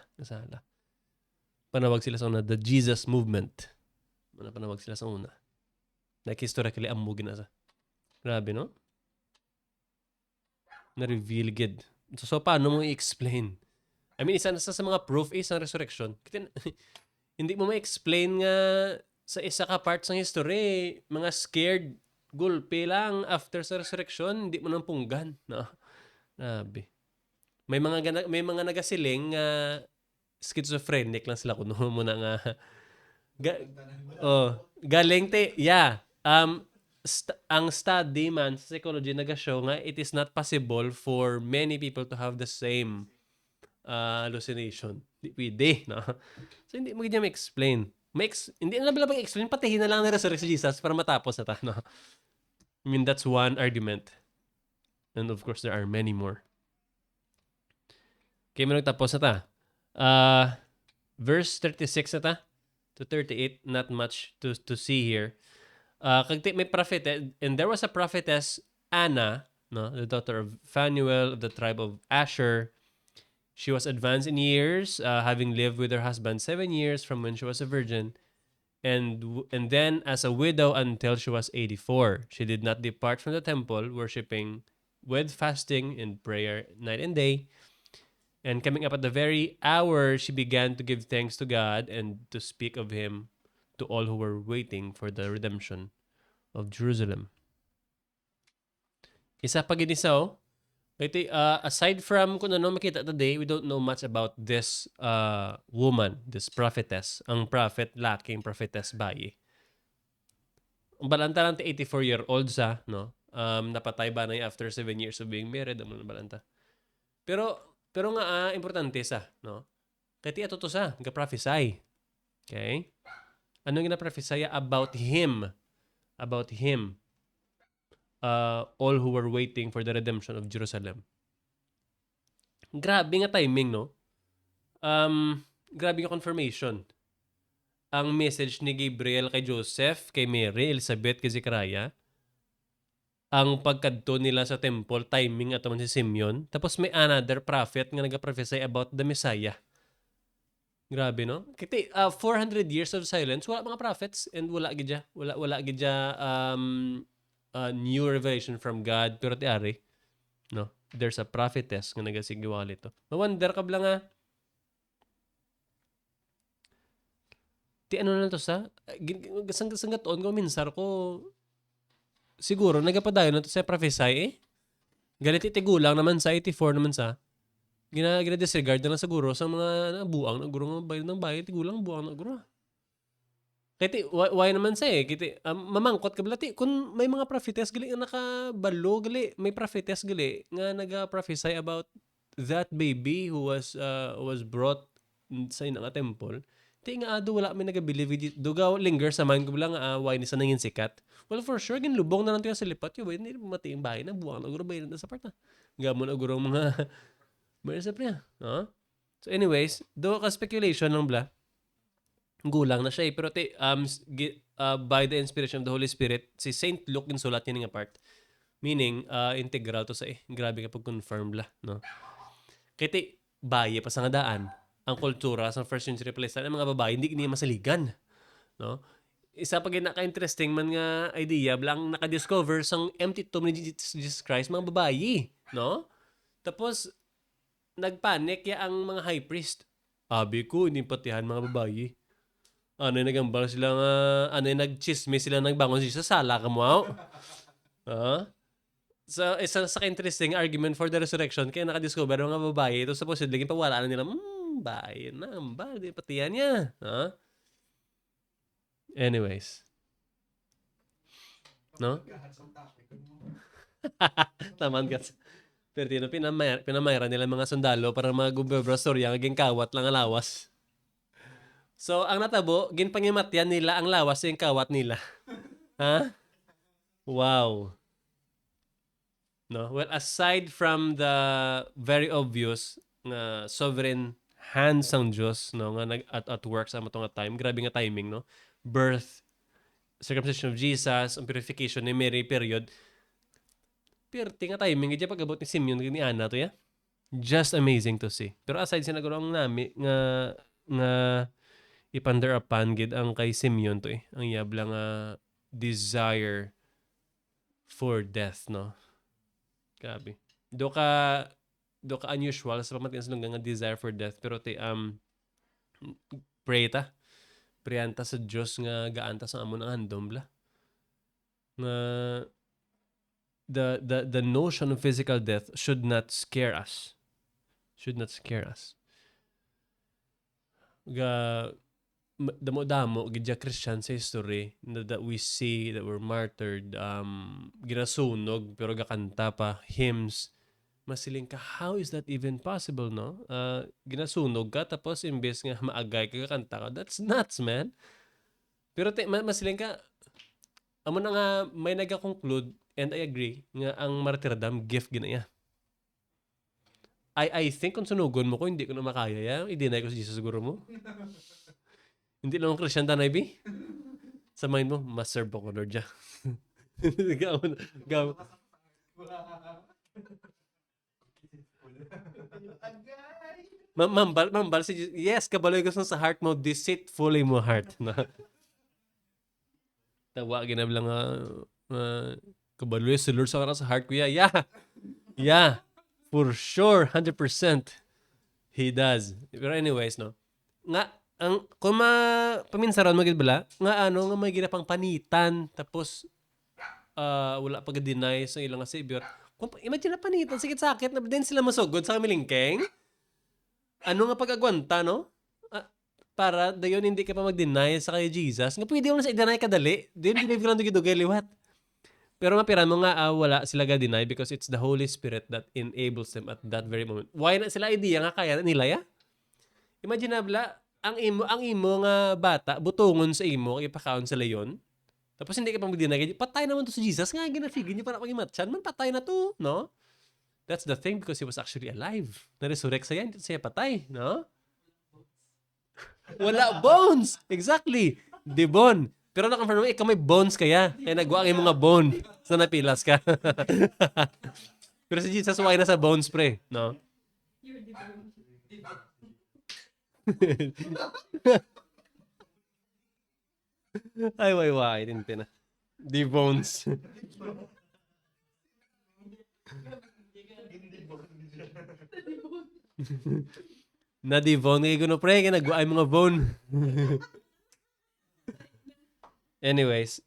Panawag sila sa una, the Jesus movement. Panawag sila sa una. Like historically amugin na sa. Grabe, no? Na-reveal gid. So paano mo i-explain? I mean, isa na sa mga proof is ang resurrection. Hindi mo ma-explain nga sa isa ka parts ng history, mga scared gulpi lang after sa resurrection, hindi mo nang punggan. No? Grabe. May mga nagasiling schizophrenic lang sila kuno mo na nga. Galing ang study man sa psychology naga-show nga it is not possible for many people to have the same hallucination. Di pwede, no? So, hindi mo ganyan ma-explain. Hindi na lang explain patihin na lang na resurrect si Jesus para matapos na ta, no? I mean, that's one argument. And of course, there are many more. Okay, may nagtapos na ta. Verse 36 na ta to 38, not much to see here. May prophet, and there was a prophetess, Anna, no, the daughter of Phanuel of the tribe of Asher. She was advanced in years, having lived with her husband 7 years from when she was a virgin, and then as a widow until she was 84. She did not depart from the temple, worshiping with fasting and prayer night and day. And coming up at the very hour, she began to give thanks to God and to speak of him to all who were waiting for the redemption of Jerusalem. Isa pa ginisaw. Aside from kung ano makita today, we don't know much about this woman, this prophetess. Ang prophet, laking prophetess bayi. Ang balanta lang 84-year-old sa, no? Napatay ba na after 7 years of being married? Ang balanta. Pero nga, importante sa, no? Kaya ito to sa, nga-prophesy. Okay? Ano nga na-prophesy about him? About him. All who were waiting for the redemption of Jerusalem. Grabe nga timing, no? Grabe nga confirmation. Ang message ni Gabriel kay Joseph, kay Mary, Elizabeth, kay Zechariah, ang pagkadto nila sa temple, timing at si Simeon. Tapos may another prophet nga nag-prophesy about the Messiah. Grabe, no? Kasi 400 years of silence, wala mga prophets and wala gidya new revelation from God, pero tiari, no? There's a prophetess nga nagasigiwali to. Mawonder ka bla nga, ano na to sa, sangatoon ko, minsar ko, siguro, nagapadayon na to sa prophesy eh. Galit itigulang naman sa 84 naman sa, Gina-disregard na lang siguro sa mga buang na guro nga bayad ng bayad, tigulang buang na guro. Kaya why naman sa kiti mamangkot ka balati kung may mga prophetess gali nga nakabalo gali, may prophetess gali nga naga-prophesy about that baby who was brought sa ina nga temple. Ti nga ado wala may naga-believe dugaw linger sa mind ko lang nga why ni sa nangin sikat. Well, for sure ginlubong na lang tiya sa lipat yo, hindi mati ang bahay na buwang na guro bayad na sa part na. Gamon na guro mga bayad sa priya. So anyways, do ka speculation lang bla. Gulang na siya pero by the inspiration of the Holy Spirit, si Saint Luke ginsulat niya nga part. Meaning, integral to sa grabe kapag confirm la, no? Kaya baye pa sa nga daan, ang kultura sa first century Palestine, ang mga babae, hindi niya masaligan, no? Isa pa naka-interesting man nga idea, blang naka-discover sang empty tomb ni Jesus Christ, mga babae, no? Tapos, nagpanic ya ang mga high priest. Abi ko, hindi patihan mga babae. Ano yung nagambal sila nga, ano yung nagchismis sila nagbangon siya sa sala ka mo. So, isa sa interesting argument for the resurrection, kaya nakadiscover ng mga babae, ito supposedly, pawala na nila, bahay na, di patihan niya. Anyways. No? Taman ka. Pero pinamayra nila mga sundalo para mga gubernador storya, naging kawat lang ang lawas. So, ang natabo, ginpangimatyan nila ang lawas yung kawat nila. Ha? Wow. No? Well, aside from the very obvious na sovereign hands ng Diyos, no, nga at work sa matong time, grabe nga timing, no? Birth, circumcision of Jesus, ang purification ni Mary, period. Pirti nga timing, hindi pag-abot ni Simeon ni Anna to ya. Just amazing to see. Pero aside sinaguro ang nami nga ipander upon gid ang kay Simeon to ang yabla nga desire for death, no? Grabe. Do ka unusual sa pamatin sa nga desire for death, pero pray ta. Prayanta sa Diyos nga gaanta sa amo ng handom bla. Nga the notion of physical death should not scare us. Should not scare us. Damo gidya Christian sa history that we see that were martyred, ginasunog pero gakanta pa hymns, masiling ka, how is that even possible, no? Ginasunog ka tapos imbes nga maagay ka kakanta ka, that's nuts, man. Pero masiling ka, amo na nga may naga-conclude, and I agree nga ang martyrdom gift ginaya. I think kung sunugon mo ko, hindi ko na makaya yan. I-deny ko si Jesus siguro mo. Hindi lang akong Christian tanay, B. Sa mind mo, mas-serve ako, Lord, dyan. Gaw. Mambal si Jesus. Yes, kabaloy ko sa heart mo, deceitfully mo heart. Tawa, ginablang kabaloy si Lord sa heart ko. Yeah. For sure, 100%. He does. Pero anyways, no? Nga, kung paminsaran mo bala, nga may ginapang panitan, tapos wala pag-deny sa ilang savior. Imagine na panitan, sakit-sakit, na din sila masugod sa kamilingkeng. Ano nga pag-agwanta, no? Para dayon hindi ka pa mag-deny sa kay Jesus. Nga pwede mo na sa i-deny kadali. Diyon believe ka lang dugay liwat. Pero mapiran mo nga, wala sila ga-deny because it's the Holy Spirit that enables them at that very moment. Why na sila idea nga kaya nila, ya? Imagine na bala, ang imo nga bata, butungon sa imo, ipakaon sa leyon. Tapos hindi ka pang mag-deny, patay naman to si Jesus, nga ginafigin niyo para pag-imatchan, man patay na to, no? That's the thing because he was actually alive. Na-resurrect sa yan, hindi siya patay, no? Wala bones! Exactly! Di bone. Pero na-confirm mo, ikaw may bones kaya. Kaya nagwa ang mga bone. So napilas ka. Pero si Jesus, why na sa bones, pre? No? You're the bone. Ay, why. Tintin na. The bones. Na di bone. Kaya gano, pre. Kaya nagwa ang mga bone. Anyways,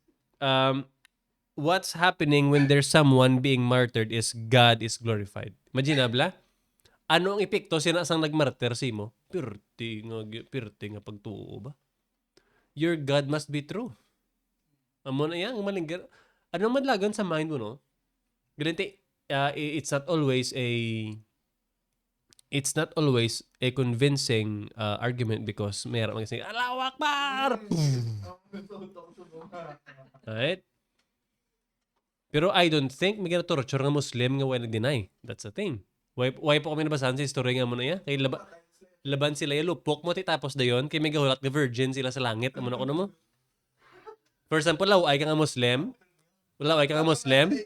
what's happening when there's someone being martyred is God is glorified. Imagine, bla? Ano ang epekto sina sang nagmartir simo? Pirti nga pagtuo ba? Your God must be true. Amo na yan, malinggar. Ano man lagan sa mind mo, no? Ganito, it's not always a convincing argument because mayroon mag-say, Allahu Akbar! Right? Pero I don't think may torture nga Muslim nga wala deny. That's the thing. Why po kami nabasahan sa story nga mo na yan? Kay laban sila yung lupok mo tapos dayon kay may gahulat nga virgin sila sa langit. Amo na ko na mo. For example, laway ka nga Muslim. Laway ka nga Muslim.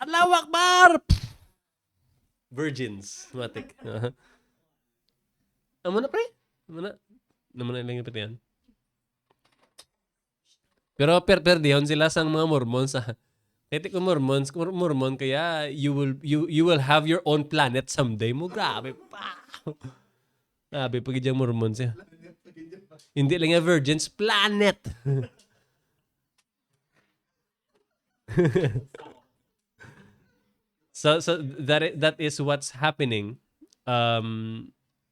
Allahu Akbar! Virgins. Matik. Amo na pre. Amo na. Naman na lang yung yan. Pero dihon sila sang mga Mormons sa Ete ko Mormon kaya you will have your own planet someday mo. Grabe pa. Grabe pag yung Mormon siya. Hindi lang yung virgins, planet. so that is what's happening.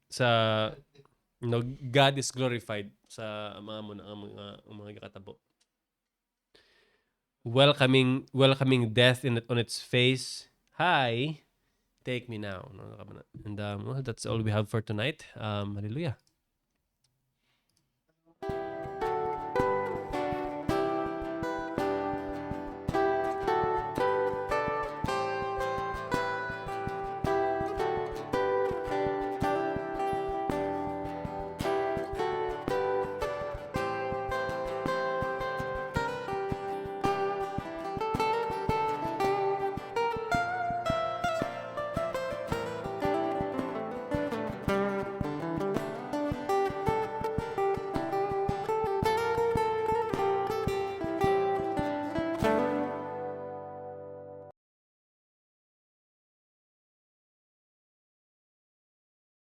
Sa God is glorified sa mga katabo. Welcoming death on its face. Hi, take me now. And well, that's all we have for tonight. Hallelujah.